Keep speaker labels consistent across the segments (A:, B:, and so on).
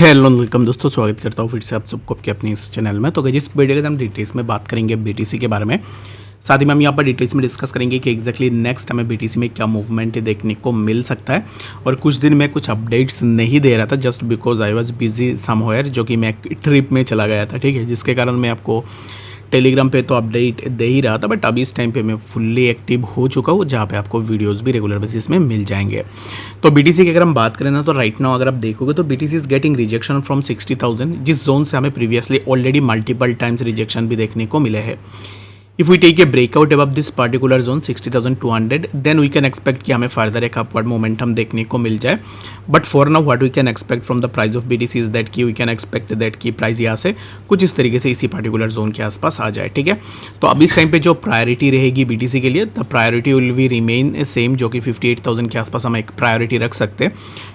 A: Hello welcome दोस्तों, स्वागत करता हूँ फिर से आप सबको आपके अपने इस चैनल में। तो जिस वीडियो के हम डिटेल्स में बात करेंगे बीटीसी के बारे में, साथ ही में हम यहाँ पर डिटेल्स में डिस्कस करेंगे कि एग्जैक्टली नेक्स्ट हमें बीटीसी में क्या मूवमेंट देखने को मिल सकता है। और कुछ दिन में कुछ अपडेट्स नहीं दे रहा था just because I was busy somewhere, जो कि मैं एक ट्रिप में चला गया था, ठीक है, जिसके कारण मैं आपको टेलीग्राम पे तो अपडेट दे ही रहा था, बट अभी इस टाइम पे मैं फुल्ली एक्टिव हो चुका हूँ, जहाँ पे आपको वीडियोस भी रेगुलर बेसिस में मिल जाएंगे। तो बीटीसी की अगर हम बात करें ना, तो राइट नाउ अगर आप देखोगे तो BTC is getting rejection from 60,000, जिस जोन से हमें previously already multiple times rejection भी देखने को मिले हैं। If we take a breakout above this particular zone 60,200, then we can expect कि हमें फर्दर एक अपवर्ड मोमेंटम देखने को मिल जाए। But for now what we can expect from the price of BTC is that कि वी कैन एक्सपेक्ट दैट कि price यहाँ से कुछ इस तरीके से इसी पर्टिकुलर जोन के आसपास आ जाए, ठीक है। तो अब इस टाइम पे जो प्रायोरिटी रहेगी बीटीसी के लिए, the priority will be remain same, जो कि 58,000 के आसपास हम एक प्रायोरिटी रख सकते हैं,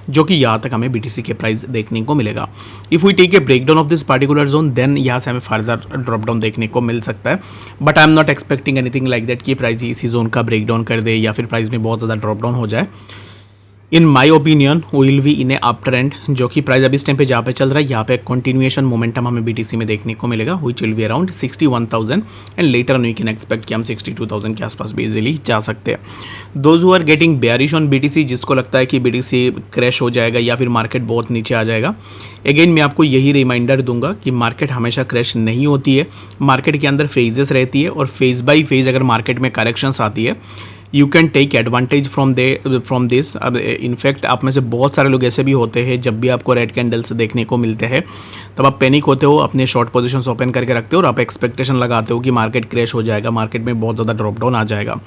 A: जो कि यहाँ तक हमें बीटीसी के प्राइस देखने को मिलेगा। If we take a breakdown of this particular zone, then यहाँ से हमें फर्दर ड्रॉप डाउन देखने को मिल सकता है। But I am not expecting anything like that कि प्राइस इसी जोन का ब्रेक डाउन कर दे या फिर प्राइस में बहुत ज़्यादा ड्रॉप डाउन हो जाए। In my opinion will be in a up trend, जो कि प्राइस अभी इस टाइम पे जहाँ पे चल रहा है, यहाँ पे कंटिन्यूएशन मोमेंटम हमें बीटीसी में देखने को मिलेगा, which will be around 61,000 and later on we can expect कि हम 62,000 के आसपास भी इजीली जा सकते हैं। Those who are getting bearish on BTC, जिसको लगता है कि बीटीसी क्रैश हो जाएगा या फिर मार्केट बहुत नीचे आ जाएगा, अगेन मैं आपको यही रिमाइंडर दूंगा कि मार्केट हमेशा क्रैश नहीं होती है, मार्केट के अंदर फेजेस रहती है, और फेज बाई फेज अगर मार्केट में करेक्शंस आती है, you can take advantage from this. अब इनफैक्ट आप में से बहुत सारे लोग ऐसे भी होते हैं, जब भी आपको रेड कैंडल्स देखने को मिलते हैं तब आप पैनिक होते हो, अपने शॉर्ट पोजीशंस ओपन करके रखते हो और आप एक्सपेक्टेशन लगाते हो कि मार्केट क्रैश हो जाएगा, मार्केट में बहुत ज़्यादा ड्रॉप डाउन आ जाएगा।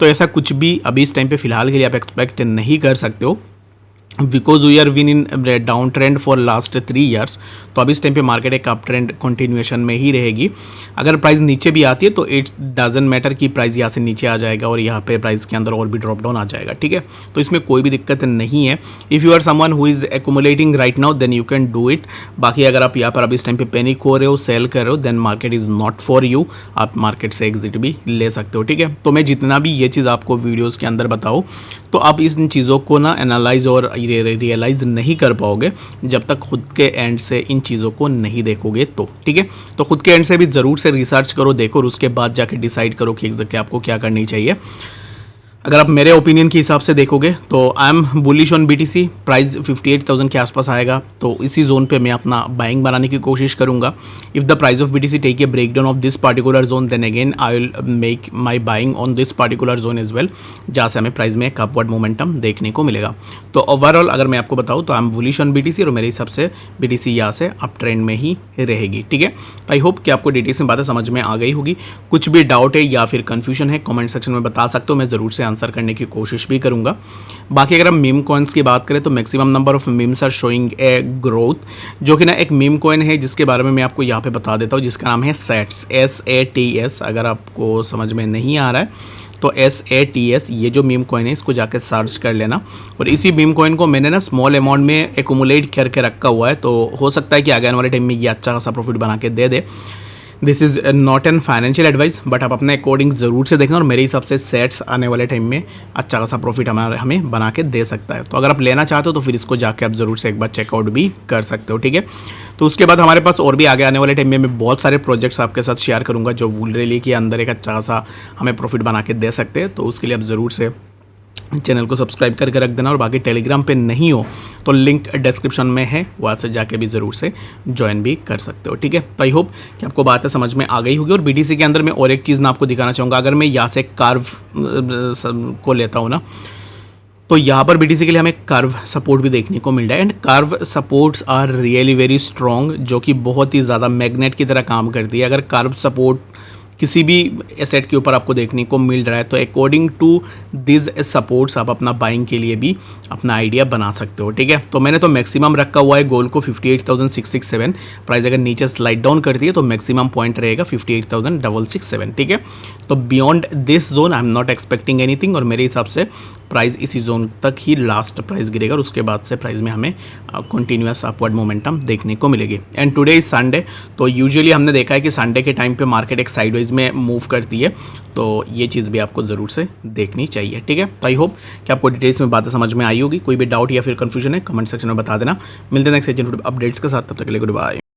A: तो ऐसा कुछ भी अभी इस टाइम पे फिलहाल के लिए आप एक्सपेक्ट नहीं कर सकते हो, because we are win in down trend for last 3 years. तो अब इस टाइम पे मार्केट एक अप ट्रेंड कंटिन्यूएशन में ही रहेगी। अगर प्राइस नीचे भी आती है तो इट डजंट मैटर कि प्राइस यहाँ से नीचे आ जाएगा और यहाँ पे प्राइस के अंदर और भी ड्रॉप डाउन आ जाएगा, ठीक है। तो इसमें कोई भी दिक्कत नहीं है। If you are someone who is accumulating right now, then you can do it. बाकी अगर आप यहाँ पर अब इस टाइम पे पैनिक हो रहे हो, सेल कर रहे हो, then market is not for you, आप मार्केट से एग्जिट भी ले सकते हो, ठीक है। तो मैं जितना भी ये चीज़ आपको वीडियोज़ के अंदर बताऊँ, तो आप इन चीज़ों को ना एनालाइज और रियलाइज़ नहीं कर पाओगे जब तक खुद के एंड से इन चीज़ों को नहीं देखोगे, तो ठीक है। तो खुद के एंड से भी ज़रूर से रिसर्च करो, देखो, और उसके बाद जाके डिसाइड करो कि एग्जैक्टली आपको क्या करनी चाहिए। अगर आप मेरे ओपिनियन के हिसाब से देखोगे तो I am bullish on BTC. Price 58,000 के आसपास आएगा तो इसी जोन पे मैं अपना बाइंग बनाने की कोशिश करूंगा। If the price of BTC take a break down of this particular zone, then again I will make my buying on this particular zone as well, जहाँ से हमें प्राइस में एक अपवर्ड मोमेंटम देखने को मिलेगा। तो ओवरऑल अगर मैं आपको बताऊँ तो I am bullish on BTC, और मेरे हिसाब से बीटीसी यहाँ से अप ट्रेंड में ही रहेगी, ठीक है। आई होप कि आपको डिटेल्स में बातें समझ में आ गई होगी। कुछ भी डाउट है या फिर कन्फ्यूजन है, कमेंट सेक्शन में बता सकते हो, मैं ज़रूर से आंसर करने की कोशिश भी करूंगा। बाकी अगर हम मीम कॉइन्स की बात करें तो maximum number of memes are showing a growth, जो कि ना एक मीम कॉइन है जिसके बारे में मैं आपको यहाँ पे बता देता हूँ, जिसका नाम है सैट्स, SATS। अगर आपको समझ में नहीं आ रहा है तो SATS, ये जो मीम कॉइन है इसको जाके सर्च कर लेना। और इसी मीम कॉइन को मैंने ना स्मॉल अमाउंट में एक्यूमुलेट करके रखा हुआ है, तो हो सकता है कि आगे आने वाले टाइम में ये अच्छा खासा प्रॉफिट बना के दे दे। This is not an financial advice, but आप अपने अकॉर्डिंग ज़रूर से देखना, और मेरे हिसाब से सेट्स आने वाले टाइम में अच्छा खासा प्रॉफिट हमें बना के दे सकता है। तो अगर आप लेना चाहते हो तो फिर इसको जाके आप ज़रूर से एक बार चेकआउट भी कर सकते हो, ठीक है। तो उसके बाद हमारे पास और भी आगे आने वाले टाइम में मैं बहुत सारे प्रोजेक्ट्स आपके साथ शेयर करूँगा जो वुलरेली के अंदर एक अच्छा खासा हमें प्रॉफिट बना के दे सकते हैं। तो उसके लिए आप ज़रूर से चैनल को सब्सक्राइब करके रख देना, और बाकी टेलीग्राम पे नहीं हो तो लिंक डिस्क्रिप्शन में है, वहाँ से जाके भी ज़रूर से ज्वाइन भी कर सकते हो, ठीक है। तो आई होप कि आपको बातें समझ में आ गई होगी। और बीटीसी के अंदर मैं और एक चीज़ ना आपको दिखाना चाहूँगा। अगर मैं यहाँ से कर्व को लेता हूँ ना, तो यहाँ पर बीटीसी के लिए हमें कर्व सपोर्ट भी देखने को मिल रहा है, and curve supports are really very strong, जो कि बहुत ही ज़्यादा मैग्नेट की तरह काम करती है। अगर कर्व सपोर्ट किसी भी एसेट के ऊपर आपको देखने को मिल रहा है तो अकॉर्डिंग टू दिस सपोर्ट्स आप अपना बाइंग के लिए भी अपना आइडिया बना सकते हो, ठीक है। तो मैंने तो मैक्सिमम रखा हुआ है गोल को 58,667। प्राइस अगर नीचे स्लाइड डाउन करती है तो मैक्सिमम पॉइंट रहेगा 58,667, ठीक है। तो beyond this zone I am not expecting anything, और मेरे हिसाब से प्राइस इसी जोन तक ही लास्ट प्राइस गिरेगा, और उसके बाद से प्राइस में हमें कंटिन्यूअस अपवर्ड मोमेंटम देखने को मिलेगी। एंड टुडे इज संडे, तो यूजुअली हमने देखा है कि संडे के टाइम पे मार्केट एक साइडवेज में मूव करती है, तो ये चीज़ भी आपको ज़रूर से देखनी चाहिए। ठीक है, तो आई होप कि आपको डिटेल्स में बातें समझ में आई होगी। कोई भी डाउट या फिर कन्फ्यूजन है कमेंट सेक्शन में बता देना। मिलते हैं नेक्स्ट अपडेट्स के साथ, तब तक के लिए गुड बाय।